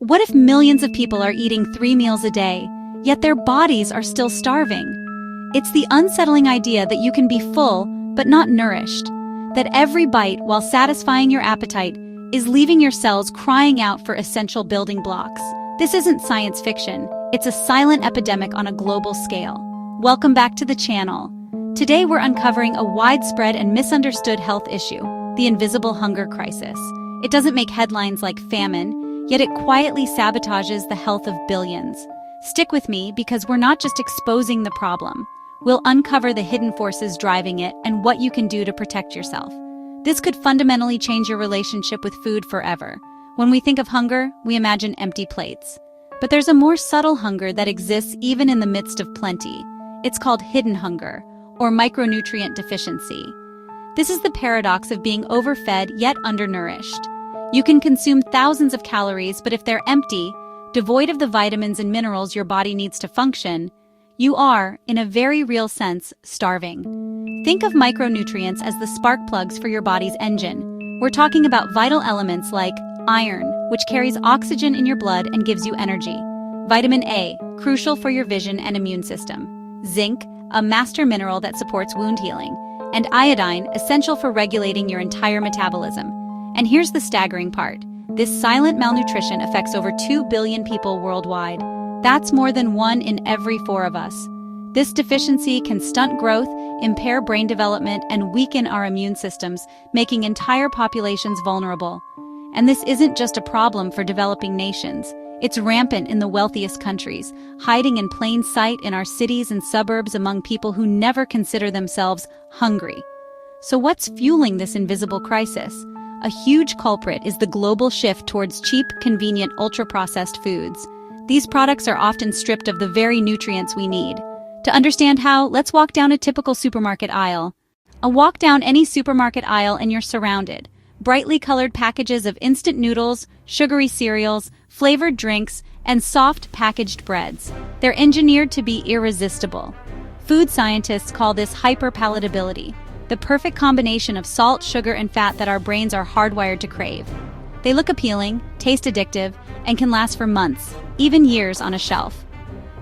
What if millions of people are eating 3 meals a day, yet their bodies are still starving? It's the unsettling idea that you can be full, but not nourished. That every bite, while satisfying your appetite, is leaving your cells crying out for essential building blocks. This isn't science fiction. It's a silent epidemic on a global scale. Welcome back to the channel. Today we're uncovering a widespread and misunderstood health issue, the invisible hunger crisis. It doesn't make headlines like famine, yet it quietly sabotages the health of billions. Stick with me because we're not just exposing the problem. We'll uncover the hidden forces driving it and what you can do to protect yourself. This could fundamentally change your relationship with food forever. When we think of hunger, we imagine empty plates. But there's a more subtle hunger that exists even in the midst of plenty. It's called hidden hunger, or micronutrient deficiency. This is the paradox of being overfed yet undernourished. You can consume thousands of calories, but if they're empty, devoid of the vitamins and minerals your body needs to function, you are, in a very real sense, starving. Think of micronutrients as the spark plugs for your body's engine. We're talking about vital elements like iron, which carries oxygen in your blood and gives you energy. Vitamin A, crucial for your vision and immune system. Zinc, a master mineral that supports wound healing. And iodine, essential for regulating your entire metabolism. And here's the staggering part. This silent malnutrition affects over 2 billion people worldwide. That's more than 1 in every 4 of us. This deficiency can stunt growth, impair brain development, and weaken our immune systems, making entire populations vulnerable. And this isn't just a problem for developing nations. It's rampant in the wealthiest countries, hiding in plain sight in our cities and suburbs among people who never consider themselves hungry. So what's fueling this invisible crisis? A huge culprit is the global shift towards cheap, convenient, ultra-processed foods. These products are often stripped of the very nutrients we need. To understand how, let's walk down a typical supermarket aisle. Walk down any supermarket aisle and you're surrounded. Brightly colored packages of instant noodles, sugary cereals, flavored drinks, and soft packaged breads. They're engineered to be irresistible. Food scientists call this hyperpalatability, the perfect combination of salt, sugar, and fat that our brains are hardwired to crave. They look appealing, taste addictive, and can last for months, even years on a shelf.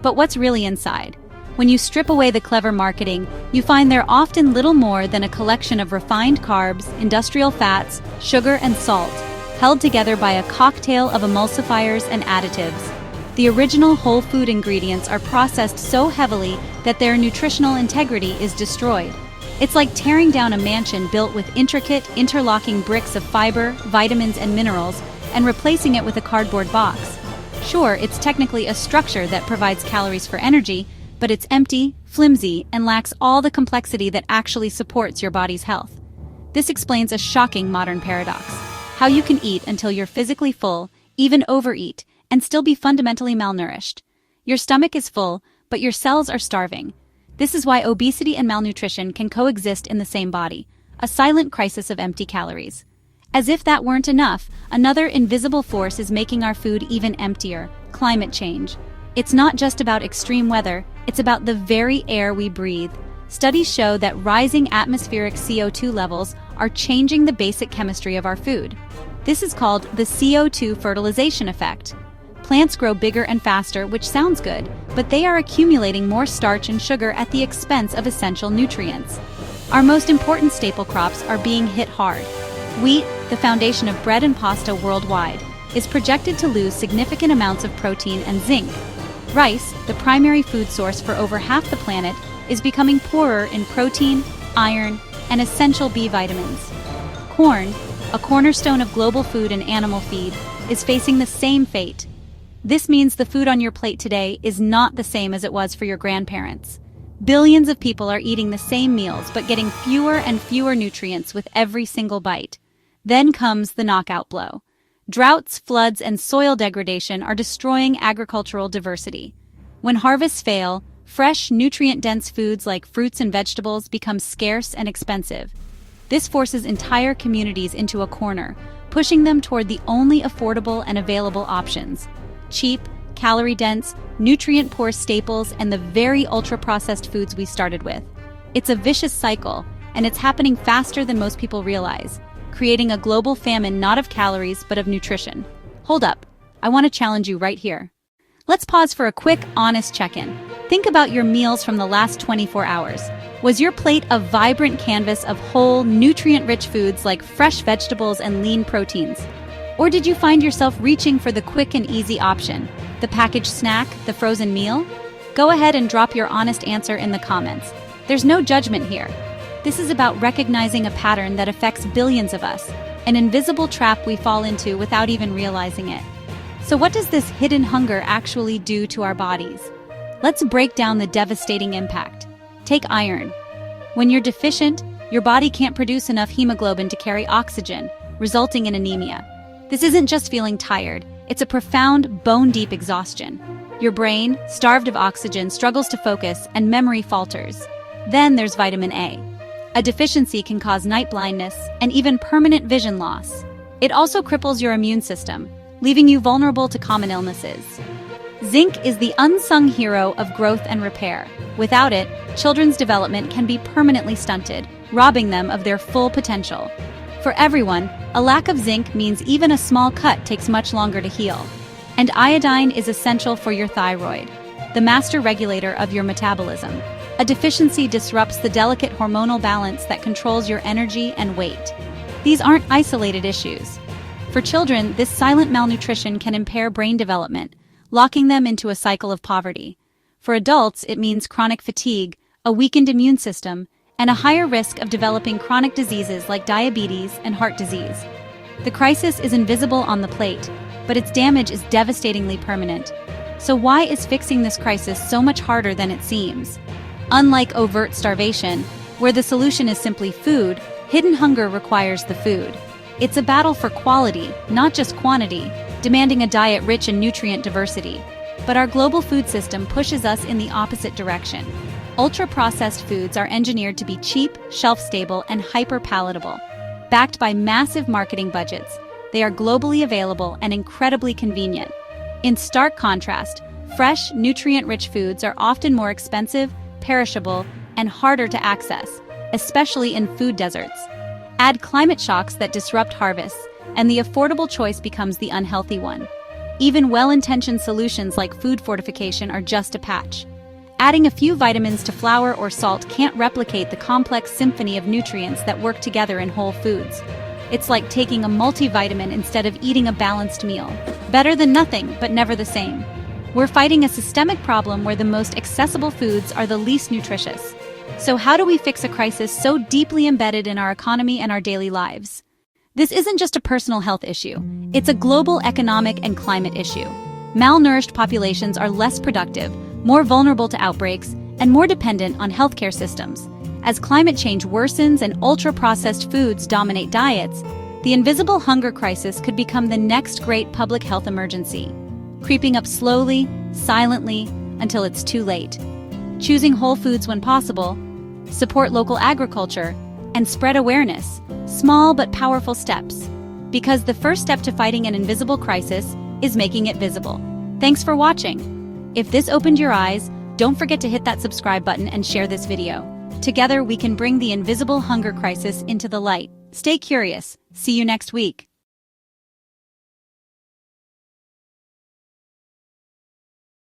But what's really inside? When you strip away the clever marketing, you find they're often little more than a collection of refined carbs, industrial fats, sugar, and salt, held together by a cocktail of emulsifiers and additives. The original whole food ingredients are processed so heavily that their nutritional integrity is destroyed. It's like tearing down a mansion built with intricate, interlocking bricks of fiber, vitamins, and minerals, and replacing it with a cardboard box. Sure, it's technically a structure that provides calories for energy, but it's empty, flimsy, and lacks all the complexity that actually supports your body's health. This explains a shocking modern paradox: how you can eat until you're physically full, even overeat, and still be fundamentally malnourished. Your stomach is full, but your cells are starving. This is why obesity and malnutrition can coexist in the same body, a silent crisis of empty calories. As if that weren't enough, another invisible force is making our food even emptier: climate change. It's not just about extreme weather, it's about the very air we breathe. Studies show that rising atmospheric CO2 levels are changing the basic chemistry of our food. This is called the CO2 fertilization effect. Plants grow bigger and faster, which sounds good, but they are accumulating more starch and sugar at the expense of essential nutrients. Our most important staple crops are being hit hard. Wheat, the foundation of bread and pasta worldwide, is projected to lose significant amounts of protein and zinc. Rice, the primary food source for over half the planet, is becoming poorer in protein, iron, and essential B vitamins. Corn, a cornerstone of global food and animal feed, is facing the same fate. This means the food on your plate today is not the same as it was for your grandparents. Billions of people are eating the same meals but getting fewer and fewer nutrients with every single bite. Then comes the knockout blow. Droughts, floods, and soil degradation are destroying agricultural diversity. When harvests fail, fresh, nutrient-dense foods like fruits and vegetables become scarce and expensive. This forces entire communities into a corner, pushing them toward the only affordable and available options: cheap, calorie-dense, nutrient-poor staples and the very ultra-processed foods we started with. It's a vicious cycle, and it's happening faster than most people realize, creating a global famine not of calories but of nutrition. Hold up, I want to challenge you right here. Let's pause for a quick, honest check-in. Think about your meals from the last 24 hours. Was your plate a vibrant canvas of whole, nutrient-rich foods like fresh vegetables and lean proteins? Or did you find yourself reaching for the quick and easy option, the packaged snack, the frozen meal? Go ahead and drop your honest answer in the comments. There's no judgment here. This is about recognizing a pattern that affects billions of us, an invisible trap we fall into without even realizing it. So what does this hidden hunger actually do to our bodies? Let's break down the devastating impact. Take iron. When you're deficient, your body can't produce enough hemoglobin to carry oxygen, resulting in anemia. This isn't just feeling tired, it's a profound, bone-deep exhaustion. Your brain, starved of oxygen, struggles to focus, and memory falters. Then there's vitamin A. A deficiency can cause night blindness and even permanent vision loss. It also cripples your immune system, leaving you vulnerable to common illnesses. Zinc is the unsung hero of growth and repair. Without it, children's development can be permanently stunted, robbing them of their full potential. For everyone, a lack of zinc means even a small cut takes much longer to heal. And iodine is essential for your thyroid, the master regulator of your metabolism. A deficiency disrupts the delicate hormonal balance that controls your energy and weight. These aren't isolated issues. For children, this silent malnutrition can impair brain development, locking them into a cycle of poverty. For adults, it means chronic fatigue, a weakened immune system, and a higher risk of developing chronic diseases like diabetes and heart disease. The crisis is invisible on the plate, but its damage is devastatingly permanent. So why is fixing this crisis so much harder than it seems? Unlike overt starvation, where the solution is simply food, hidden hunger requires the food. It's a battle for quality, not just quantity, demanding a diet rich in nutrient diversity. But our global food system pushes us in the opposite direction. Ultra-processed foods are engineered to be cheap, shelf-stable, and hyper-palatable. Backed by massive marketing budgets, they are globally available and incredibly convenient. In stark contrast, fresh, nutrient-rich foods are often more expensive, perishable, and harder to access, especially in food deserts. Add climate shocks that disrupt harvests, and the affordable choice becomes the unhealthy one. Even well-intentioned solutions like food fortification are just a patch. Adding a few vitamins to flour or salt can't replicate the complex symphony of nutrients that work together in whole foods. It's like taking a multivitamin instead of eating a balanced meal. Better than nothing, but never the same. We're fighting a systemic problem where the most accessible foods are the least nutritious. So how do we fix a crisis so deeply embedded in our economy and our daily lives? This isn't just a personal health issue. It's a global economic and climate issue. Malnourished populations are less productive, more vulnerable to outbreaks, and more dependent on healthcare systems. As climate change worsens and ultra-processed foods dominate diets, the invisible hunger crisis could become the next great public health emergency, creeping up slowly, silently, until it's too late. Choosing whole foods when possible, support local agriculture, and spread awareness, small but powerful steps. Because the first step to fighting an invisible crisis is making it visible. Thanks for watching. If this opened your eyes, don't forget to hit that subscribe button and share this video. Together we can bring the invisible hunger crisis into the light. Stay curious. See you next week.